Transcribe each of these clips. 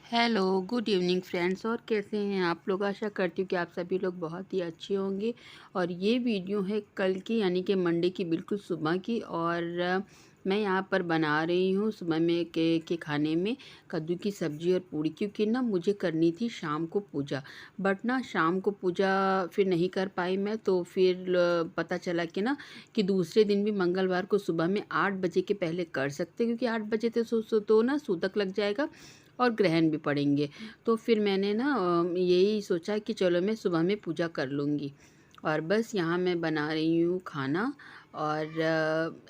Hello, good evening friends. और कैसे हैं आप लोग? आशा करती हूँ कि आप सभी लोग बहुत ही अच्छे होंगे। और ये वीडियो है कल की, यानी कि मंडे की बिल्कुल सुबह की। और मैं यहाँ पर बना रही हूँ सुबह में के खाने में कद्दू की सब्ज़ी और पूड़ी, क्योंकि ना मुझे करनी थी शाम को पूजा। बट ना शाम को पूजा फिर नहीं कर पाई मैं, तो फिर पता चला कि ना कि दूसरे दिन भी मंगलवार को सुबह में 8 बजे के पहले कर सकते हैं, क्योंकि 8 बजे तो ना सूतक लग जाएगा और ग्रहण भी पड़ेंगे। तो फिर मैंने ना यही सोचा कि चलो मैं सुबह में पूजा कर लूँगी। और बस यहाँ मैं बना रही हूँ खाना। और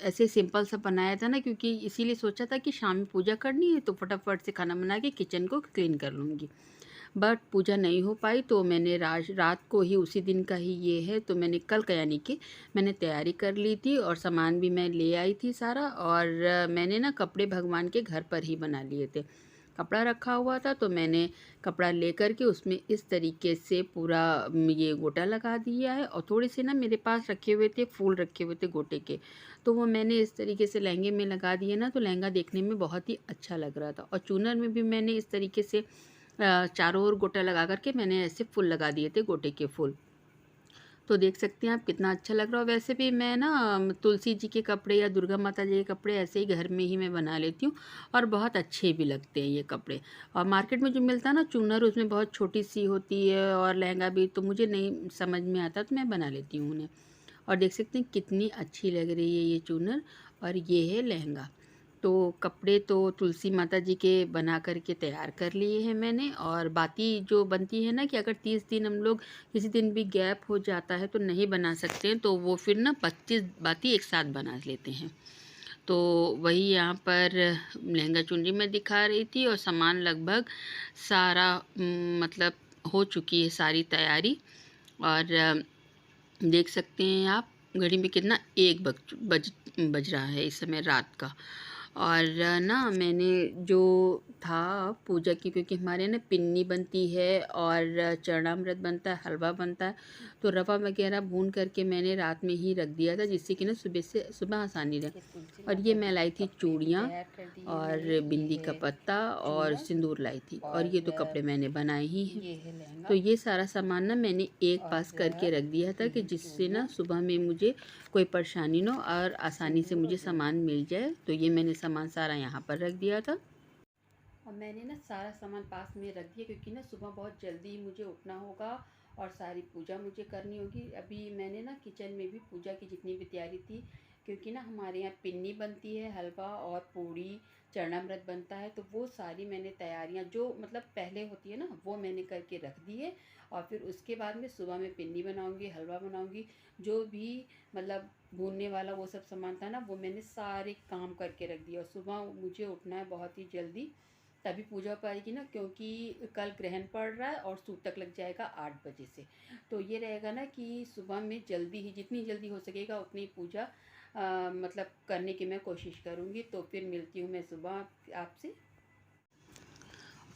ऐसे सिंपल सा बनाया था ना, क्योंकि इसीलिए सोचा था कि शाम में पूजा करनी है तो फटाफट से खाना बना के किचन को क्लीन कर लूँगी। बट पूजा नहीं हो पाई, तो मैंने रात को ही, उसी दिन का ही ये है, तो मैंने कल का यानी कि मैंने तैयारी कर ली थी और सामान भी मैं ले आई थी सारा। और मैंने ना कपड़े भगवान के घर पर ही बना लिए थे। कपड़ा रखा हुआ था तो मैंने कपड़ा लेकर के उसमें इस तरीके से पूरा ये गोटा लगा दिया है। और थोड़े से ना मेरे पास रखे हुए थे, फूल रखे हुए थे गोटे के, तो वो मैंने इस तरीके से लहंगे में लगा दिए ना, तो लहंगा देखने में बहुत ही अच्छा लग रहा था। और चूनर में भी मैंने इस तरीके से चारों ओर गोटा लगा करके मैंने ऐसे फूल लगा दिए थे, गोटे के फूल। तो देख सकते हैं आप कितना अच्छा लग रहा है। वैसे भी मैं ना तुलसी जी के कपड़े या दुर्गा माता जी के कपड़े ऐसे ही घर में ही मैं बना लेती हूँ, और बहुत अच्छे भी लगते हैं ये कपड़े। और मार्केट में जो मिलता है ना चूनर, उसमें बहुत छोटी सी होती है और लहंगा भी, तो मुझे नहीं समझ में आता, तो मैं बना लेती हूँ उन्हें। और देख सकते हैं कितनी अच्छी लग रही है ये चूनर। और ये है लहंगा। तो कपड़े तो तुलसी माता जी के बना कर के तैयार कर लिए हैं मैंने। और बाती जो बनती है ना, कि अगर 30 दिन हम लोग किसी दिन भी गैप हो जाता है तो नहीं बना सकते हैं, तो वो फिर ना 25 बाती एक साथ बना लेते हैं। तो वही यहाँ पर लहंगा चुनरी में दिखा रही थी। और सामान लगभग सारा मतलब हो चुकी है सारी तैयारी। और देख सकते हैं आप घड़ी में कितना 1 बज रहा है इस समय रात का। और ना मैंने जो था पूजा की, क्योंकि हमारे यहाँ ना पिन्नी बनती है और चरणामृत बनता है, हलवा बनता है, तो रवा वगैरह भून करके मैंने रात में ही रख दिया था, जिससे कि ना सुबह आसानी रहे। और ये मैं लाई थी चूड़ियाँ और बिंदी का पत्ता और सिंदूर लाई थी। और ये तो कपड़े मैंने बनाए ही हैं। तो ये सारा सामान ना मैंने एक पास करके रख दिया था, कि जिससे ना सुबह में मुझे कोई परेशानी ना हो और आसानी से मुझे सामान मिल जाए। तो ये मैंने सामान सारा यहाँ पर रख दिया था। और मैंने ना सारा सामान पास में रख दिया, क्योंकि ना सुबह बहुत जल्दी मुझे उठना होगा और सारी पूजा मुझे करनी होगी। अभी मैंने ना किचन में भी पूजा की जितनी भी तैयारी थी, क्योंकि ना हमारे यहाँ पिन्नी बनती है, हलवा और पूड़ी, चरणामृत बनता है, तो वो सारी मैंने तैयारियाँ जो मतलब पहले होती है ना, वो मैंने करके रख दी है। और फिर उसके बाद में सुबह में पिन्नी बनाऊँगी, हलवा बनाऊँगी, जो भी मतलब भूनने वाला वो सब सामान था ना, वो मैंने सारे काम करके रख दिया। और सुबह मुझे उठना है बहुत ही जल्दी, तभी पूजा हो पाएगी ना, क्योंकि कल ग्रहण पड़ रहा है और सूतक लग जाएगा 8 बजे से। तो ये रहेगा ना कि सुबह में जल्दी ही, जितनी जल्दी हो सकेगा उतनी पूजा मतलब करने की मैं कोशिश करूँगी। तो फिर मिलती हूँ मैं सुबह आपसे।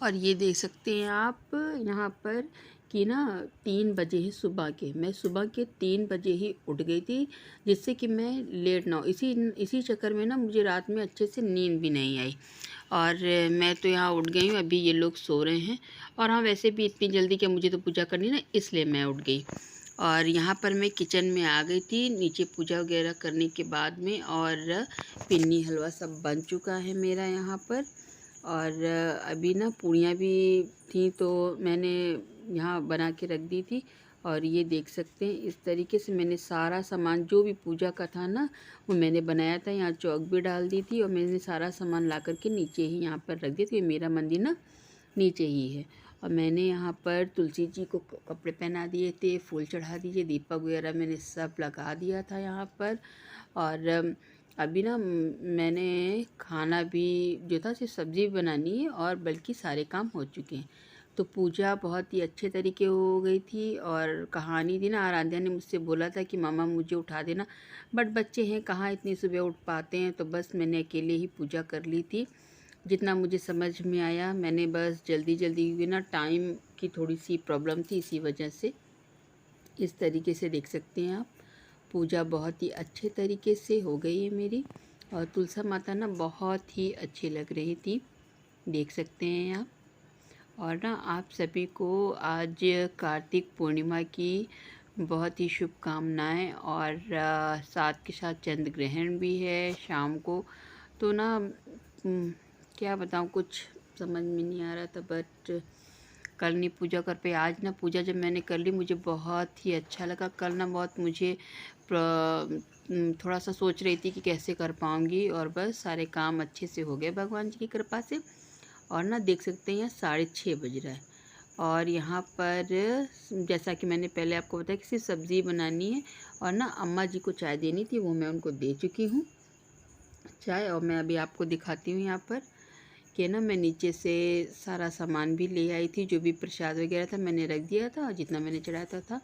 और ये देख सकते हैं आप यहाँ पर कि ना 3 बजे ही सुबह के, मैं सुबह के 3 बजे ही उठ गई थी, जिससे कि मैं लेट ना हो। इसी इसी चक्कर में ना मुझे रात में अच्छे से नींद भी नहीं आई। और मैं तो यहाँ उठ गई हूँ, अभी ये लोग सो रहे हैं। और हाँ, वैसे भी इतनी जल्दी क्या, मुझे तो पूजा करनी ना, इसलिए मैं उठ गई। और यहाँ पर मैं किचन में आ गई थी नीचे पूजा वगैरह करने के बाद में। और पिन्नी हलवा सब बन चुका है मेरा यहाँ पर। और अभी ना पूड़ियाँ भी थी, तो मैंने यहाँ बना के रख दी थी। और ये देख सकते हैं इस तरीके से मैंने सारा सामान जो भी पूजा का था ना, वो मैंने बनाया था। यहाँ चौक भी डाल दी थी और मैंने सारा सामान ला करके नीचे ही यहाँ पर रख दिया। तो ये मेरा मंदिर ना नीचे ही है। और मैंने यहाँ पर तुलसी जी को कपड़े पहना दिए थे, फूल चढ़ा दिए, दीपक वगैरह मैंने सब लगा दिया था यहाँ पर। और अभी ना मैंने खाना भी जो था, सिर्फ सब्ज़ी भी बनानी है और बल्कि सारे काम हो चुके हैं। तो पूजा बहुत ही अच्छे तरीके हो गई थी। और कहानी थी ना, आराध्या ने मुझसे बोला था कि मामा मुझे उठा देना, बट बच्चे हैं कहाँ इतनी सुबह उठ पाते हैं, तो बस मैंने अकेले ही पूजा कर ली थी। जितना मुझे समझ में आया मैंने बस जल्दी जल्दी, क्योंकि ना टाइम की थोड़ी सी प्रॉब्लम थी, इसी वजह से। इस तरीके से देख सकते हैं आप, पूजा बहुत ही अच्छे तरीके से हो गई है मेरी। और तुलसा माता ना बहुत ही अच्छी लग रही थी, देख सकते हैं आप। और ना आप सभी को आज कार्तिक पूर्णिमा की बहुत ही शुभकामनाएं। और साथ के साथ चंद्र ग्रहण भी है शाम को। तो ना क्या बताऊं, कुछ समझ में नहीं आ रहा था, बट कल नहीं पूजा कर पाई। आज ना पूजा जब मैंने कर ली मुझे बहुत ही अच्छा लगा। कल ना बहुत मुझे थोड़ा सा सोच रही थी कि कैसे कर पाऊँगी, और बस सारे काम अच्छे से हो गए भगवान जी की कृपा से। और ना देख सकते हैं यहाँ 6:30 बज रहा है, और यहाँ पर जैसा कि मैंने पहले आपको बताया कि सिर्फ सब्ज़ी बनानी है। और ना अम्मा जी को चाय देनी थी, वो मैं उनको दे चुकी हूँ चाय। और मैं अभी आपको दिखाती हूँ यहाँ पर कि ना मैं नीचे से सारा सामान भी ले आई थी, जो भी प्रसाद वगैरह था मैंने रख दिया था, और जितना मैंने चढ़ाया था।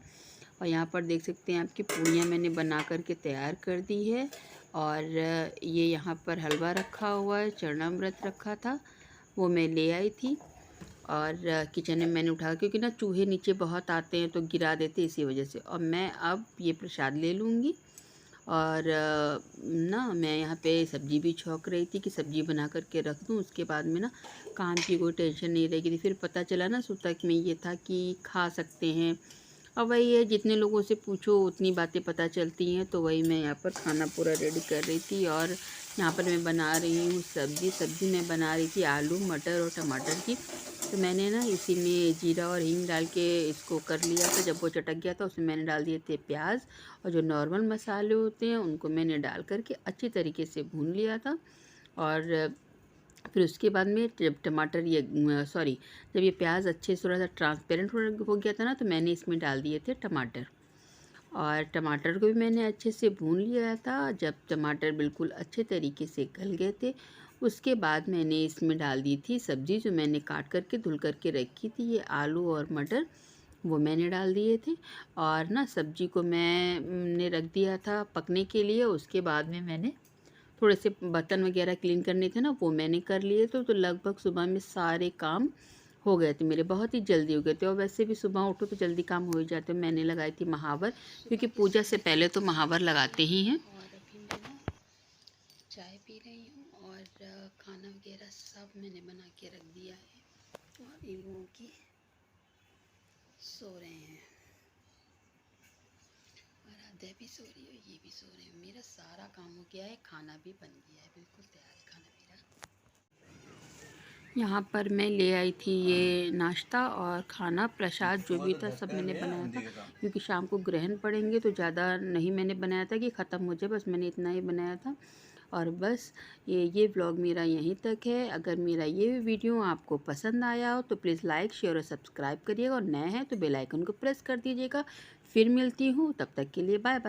और यहाँ पर देख सकते हैं आपकी पूड़ियाँ मैंने बना करके तैयार कर दी है। और ये यहाँ पर हलवा रखा हुआ है, चरणामृत रखा था, वो मैं ले आई थी। और किचन में मैंने उठा, क्योंकि ना चूहे नीचे बहुत आते हैं तो गिरा देते, इसी वजह से। और मैं अब ये प्रसाद ले लूँगी। और ना मैं यहाँ पे सब्ज़ी भी छौंक रही थी कि सब्ज़ी बना करके रख दूँ, उसके बाद में ना काम की कोई टेंशन नहीं रहेगी थी। फिर पता चला ना सुबह तक में ये था कि खा सकते हैं। और वही है, जितने लोगों से पूछो उतनी बातें पता चलती हैं। तो वही मैं यहाँ पर खाना पूरा रेडी कर रही थी। और यहाँ पर मैं बना रही हूँ सब्ज़ी मैं बना रही थी आलू मटर और टमाटर की। तो मैंने ना इसी में जीरा और हींग डाल के इसको कर लिया था। जब वो चटक गया था उसमें मैंने डाल दिए थे प्याज, और जो नॉर्मल मसाले होते हैं उनको मैंने डाल करके अच्छी तरीके से भून लिया था। और फिर उसके बाद में जब टमाटर जब ये प्याज अच्छे से थोड़ा सा ट्रांसपेरेंट हो गया था ना, तो मैंने इसमें डाल दिए थे टमाटर। और टमाटर को भी मैंने अच्छे से भून लिया था। जब टमाटर बिल्कुल अच्छे तरीके से गल गए थे, उसके बाद मैंने इसमें डाल दी थी सब्ज़ी, जो मैंने काट करके धुल करके रखी थी। ये आलू और मटर वो मैंने डाल दिए थे। और ना सब्ज़ी को मैंने रख दिया था पकने के लिए। उसके बाद में मैंने थोड़े से बर्तन वगैरह क्लीन करने थे ना, वो मैंने कर लिए थे। तो लगभग सुबह में सारे काम हो गए थे मेरे, बहुत ही जल्दी हो गए थे। और वैसे भी सुबह उठो तो जल्दी काम हो ही जाते। मैंने लगाई थी महावर, क्योंकि पूजा से पहले तो महावर लगाते ही हैं। और अभी मैं ना चाय पी रही हूँ, और खाना वगैरह सब मैंने बना के रख दिया है। और इन लोगों की सो रहे हैं, आराध्या भी सो रही है, ये भी सो रहे हैं। मेरा सारा काम हो गया है, खाना भी बन गया है, बिल्कुल तैयार है खाना मेरा। यहाँ पर मैं ले आई थी ये नाश्ता और खाना, प्रसाद जो भी था सब मैंने बनाया था, क्योंकि शाम को ग्रहण पड़ेंगे तो ज़्यादा नहीं मैंने बनाया था कि ख़त्म हो जाए, बस मैंने इतना ही बनाया था। और बस ये व्लॉग मेरा यहीं तक है। अगर मेरा ये वीडियो आपको पसंद आया हो तो प्लीज़ लाइक शेयर और सब्सक्राइब करिएगा, और नए हैं तो बेल आइकन को प्रेस कर दीजिएगा। फिर मिलती हूँ, तब तक के लिए बाय बाय।